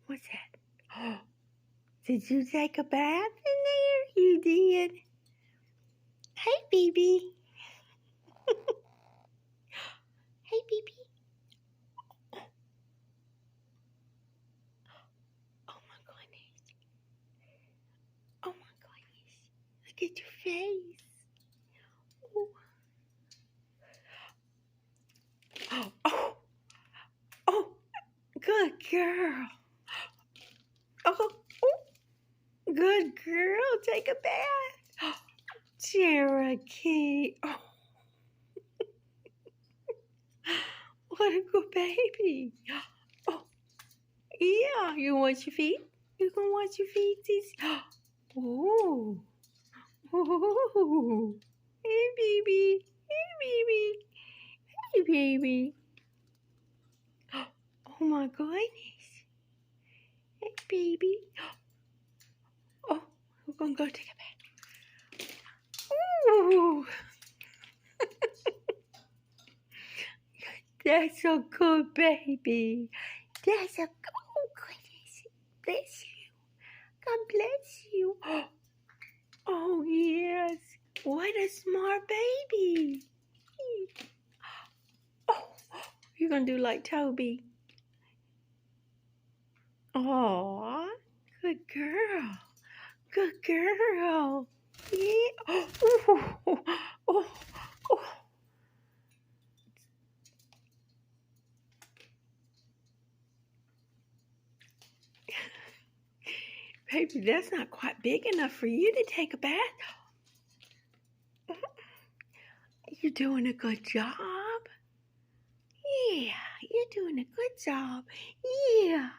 What's that? Oh, did you take a bath in there? You did. Hey, baby. Hey, baby. Oh, my goodness. Oh, my goodness. Look at your face. Oh, oh, oh, oh. Good girl. Oh, oh, good girl. Take a bath. Cherokee. Oh, what a good baby. Oh, yeah. You want your feet? You gonna want your feet? Oh, oh. Hey, baby. Hey, baby. Hey, baby. Oh, my goodness. Hey, baby. Oh, we're gonna go take a bath. Ooh. That's a good baby. That's a oh goodness. Bless you. God bless you. Oh yes. What a smart baby. Oh, you're gonna do like Toby. Oh, good girl. Good girl. Yeah. Oh, oh, oh, oh. Baby, that's not quite big enough for you to take a bath. You're doing a good job. Yeah, you're doing a good job. Yeah.